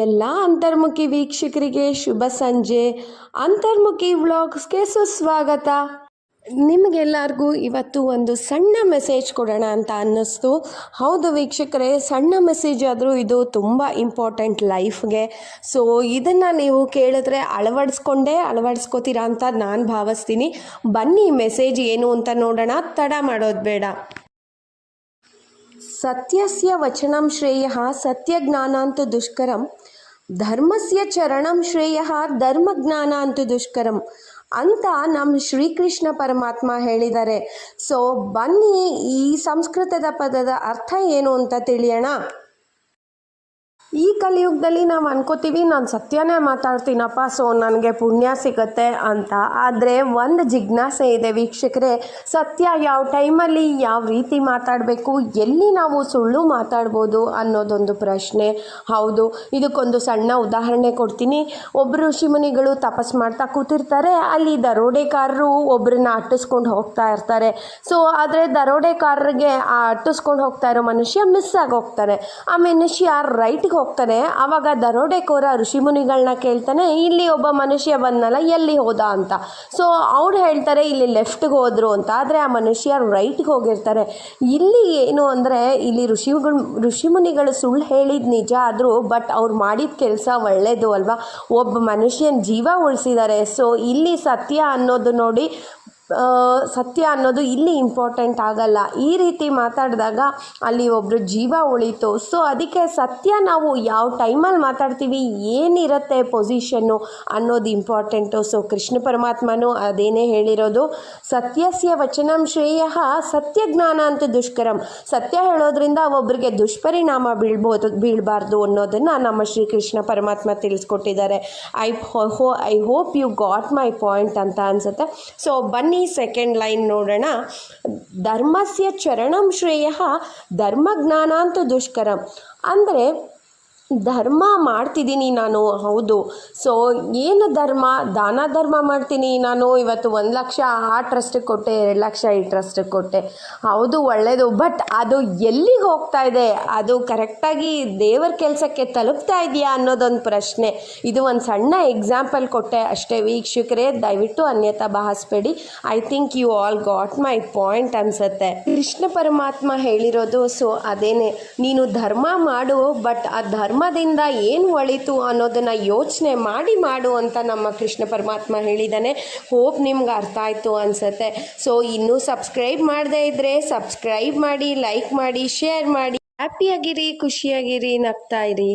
ಎಲ್ಲ ಅಂತರ್ಮುಖಿ ವೀಕ್ಷಕರಿಗೆ ಶುಭ ಸಂಜೆ. ಅಂತರ್ಮುಖಿ ವ್ಲಾಗ್ಸ್ಗೆ ಸುಸ್ವಾಗತ. ನಿಮಗೆಲ್ಲರಿಗೂ ಇವತ್ತು ಒಂದು ಸಣ್ಣ ಮೆಸೇಜ್ ಕೊಡೋಣ ಅಂತ ಅನ್ನಿಸ್ತು. ಹೌದು ವೀಕ್ಷಕರೇ, ಸಣ್ಣ ಮೆಸೇಜ್ ಆದರೂ ಇದು ತುಂಬ ಇಂಪಾರ್ಟೆಂಟ್ ಲೈಫ್ಗೆ. ಸೊ ಇದನ್ನು ನೀವು ಕೇಳಿದ್ರೆ ಅಳವಡಿಸ್ಕೋತೀರಾ ಅಂತ ನಾನು ಭಾವಿಸ್ತೀನಿ. ಬನ್ನಿ ಮೆಸೇಜ್ ಏನು ಅಂತ ನೋಡೋಣ, ತಡ ಮಾಡೋದು ಬೇಡ. ಸತ್ಯಸ್ಯ ವಚನಂ ಶ್ರೇಯಃ ಸತ್ಯಜ್ಞಾನಾಂತು ದುಷ್ಕರಂ, ಧರ್ಮಸ್ಯ ಚರಣಂ ಶ್ರೇಯಃ ಧರ್ಮಜ್ಞಾನಾಂತು ದುಷ್ಕರಂ ಅಂತ ನಮ್ಮ ಶ್ರೀಕೃಷ್ಣ ಪರಮಾತ್ಮ ಹೇಳಿದ್ದಾರೆ. ಸೊ ಬನ್ನಿ ಈ ಸಂಸ್ಕೃತದ ಪದದ ಅರ್ಥ ಏನು ಅಂತ ತಿಳಿಯೋಣ. ಈ ಕಲಿಯುಗದಲ್ಲಿ ನಾವು ಅನ್ಕೋತೀವಿ ನಾನು ಸತ್ಯನೇ ಮಾತಾಡ್ತೀನಪ್ಪ, ಸೊ ನನಗೆ ಪುಣ್ಯ ಸಿಗುತ್ತೆ ಅಂತ. ಆದರೆ ಒಂದು ಜಿಜ್ಞಾಸೆ ಇದೆ ವೀಕ್ಷಕರೇ, ಸತ್ಯ ಯಾವ ಟೈಮಲ್ಲಿ ಯಾವ ರೀತಿ ಮಾತಾಡಬೇಕು, ಎಲ್ಲಿ ನಾವು ಸುಳ್ಳು ಮಾತಾಡ್ಬೋದು ಅನ್ನೋದೊಂದು ಪ್ರಶ್ನೆ. ಹೌದು, ಇದಕ್ಕೊಂದು ಸಣ್ಣ ಉದಾಹರಣೆ ಕೊಡ್ತೀನಿ. ಒಬ್ಬರು ಋಷಿಮುನಿಗಳು ತಪಸ್ ಮಾಡ್ತಾ ಕೂತಿರ್ತಾರೆ. ಅಲ್ಲಿ ದರೋಡೆಕಾರರು ಒಬ್ಬರನ್ನ ಅಟ್ಟಿಸ್ಕೊಂಡು ಹೋಗ್ತಾ ಇರ್ತಾರೆ. ಸೊ ಆದರೆ ದರೋಡೆಕಾರರಿಗೆ ಆ ಅಟ್ಟಿಸ್ಕೊಂಡು ಹೋಗ್ತಾ ಇರೋ ಮನುಷ್ಯ ಮಿಸ್ ಆಗಿ ಹೋಗ್ತಾನೆ. ಆ ಮನುಷ್ಯ ರೈಟ್ಗೆ ಹೋಗ್ತಾನೆ. ಆವಾಗ ದರೋಡೆಕೋರ ಋಷಿಮುನಿಗಳನ್ನ ಕೇಳ್ತಾನೆ, ಇಲ್ಲಿ ಒಬ್ಬ ಮನುಷ್ಯ ಬಂದನಲ್ಲ, ಎಲ್ಲಿ ಹೋದ ಅಂತ. ಸೊ ಅವ್ರು ಹೇಳ್ತಾರೆ ಇಲ್ಲಿ ಲೆಫ್ಟ್ಗೆ ಹೋದ್ರು ಅಂತ. ಆದರೆ ಆ ಮನುಷ್ಯ ರೈಟ್ಗೆ ಹೋಗಿರ್ತಾರೆ. ಇಲ್ಲಿ ಏನು ಅಂದರೆ, ಇಲ್ಲಿ ಋಷಿಮುನಿಗಳು ಸುಳ್ಳು ಹೇಳಿದ ನಿಜ ಆದರೂ ಬಟ್ ಅವ್ರು ಮಾಡಿದ ಕೆಲಸ ಒಳ್ಳೆಯದು ಅಲ್ವಾ, ಒಬ್ಬ ಮನುಷ್ಯನ ಜೀವ ಉಳಿಸಿದ್ದಾರೆ. ಸೊ ಇಲ್ಲಿ ಸತ್ಯ ಅನ್ನೋದು ಇಲ್ಲಿ ಇಂಪಾರ್ಟೆಂಟ್ ಆಗಲ್ಲ. ಈ ರೀತಿ ಮಾತಾಡಿದಾಗ ಅಲ್ಲಿ ಒಬ್ಬರು ಜೀವ ಉಳೀತು. ಸೊ ಅದಕ್ಕೆ ಸತ್ಯ ನಾವು ಯಾವ ಟೈಮಲ್ಲಿ ಮಾತಾಡ್ತೀವಿ, ಏನಿರುತ್ತೆ ಪೊಸಿಷನ್ನು ಅನ್ನೋದು ಇಂಪಾರ್ಟೆಂಟು. ಸೊ ಕೃಷ್ಣ ಪರಮಾತ್ಮನೂ ಅದೇನೇ ಹೇಳಿರೋದು, ಸತ್ಯಸ್ಯ ವಚನಂ ಶ್ರೇಯಃ ಸತ್ಯಜ್ಞಾನ ಅಂತ ದುಷ್ಕರಂ. ಸತ್ಯ ಹೇಳೋದ್ರಿಂದ ಒಬ್ಬರಿಗೆ ದುಷ್ಪರಿಣಾಮ ಬೀಳಬಾರ್ದು ಅನ್ನೋದನ್ನು ನಮ್ಮ ಶ್ರೀಕೃಷ್ಣ ಪರಮಾತ್ಮ ತಿಳಿಸ್ಕೊಟ್ಟಿದ್ದಾರೆ. I hope you got my point ಅಂತ ಅನಿಸುತ್ತೆ. ಸೊ ಬನ್ನಿ ಸೆಕೆಂಡ್ ಲೈನ್ ನೋಡೋಣ. ಧರ್ಮಸ್ಯ ಚರಣಂ ಶ್ರೇಯಃ ಧರ್ಮಜ್ಞಾನಾಂತು ದುಷ್ಕರಂ. ಅಂದರೆ ಧರ್ಮ ಮಾಡ್ತಿದ್ದೀನಿ ನಾನು, ಹೌದು. ಸೊ ಏನು ಧರ್ಮ? ದಾನ ಧರ್ಮ ಮಾಡ್ತೀನಿ ನಾನು. ಇವತ್ತು 1 ಲಕ್ಷ ಆ ಟ್ರಸ್ಟಿಗೆ ಕೊಟ್ಟೆ, 2 ಲಕ್ಷ ಈ ಟ್ರಸ್ಟಿಗೆ ಕೊಟ್ಟೆ, ಹೌದು ಒಳ್ಳೆಯದು. ಬಟ್ ಅದು ಎಲ್ಲಿಗೆ ಹೋಗ್ತಾ ಇದೆ, ಅದು ಕರೆಕ್ಟಾಗಿ ದೇವರ ಕೆಲಸಕ್ಕೆ ತಲುಪ್ತಾ ಇದೆಯಾ ಅನ್ನೋದೊಂದು ಪ್ರಶ್ನೆ. ಇದು ಒಂದು ಸಣ್ಣ ಎಕ್ಸಾಂಪಲ್ ಕೊಟ್ಟೆ ಅಷ್ಟೇ ವೀಕ್ಷಕರೇ, ದಯವಿಟ್ಟು ಅನ್ಯತಾ ಭಾವಿಸ್ಬೇಡಿ. I think you all got my point ಅನಿಸುತ್ತೆ. ಕೃಷ್ಣ ಪರಮಾತ್ಮ ಹೇಳಿರೋದು ಸೊ ಅದೇನೆ, ನೀನು ಧರ್ಮ ಮಾಡು, ಬಟ್ ಆ ಧರ್ಮದಿಂದ ಏನು ಒಳಿತು ಅನ್ನೋದನ್ನು ಯೋಚನೆ ಮಾಡಿ ಮಾಡು ಅಂತ ನಮ್ಮ ಕೃಷ್ಣ ಪರಮಾತ್ಮ ಹೇಳಿದ್ದಾನೆ. ಹೋಪ್ ನಿಮ್ಗೆ ಅರ್ಥ ಆಯಿತು ಅನಿಸುತ್ತೆ. ಸೊ ಇನ್ನೂ ಸಬ್ಸ್ಕ್ರೈಬ್ ಮಾಡದೇ ಇದ್ದರೆ ಸಬ್ಸ್ಕ್ರೈಬ್ ಮಾಡಿ, ಲೈಕ್ ಮಾಡಿ, ಶೇರ್ ಮಾಡಿ. ಹ್ಯಾಪಿಯಾಗಿರಿ, ಖುಷಿಯಾಗಿರಿ, ನಗ್ತಾ ಇರಿ.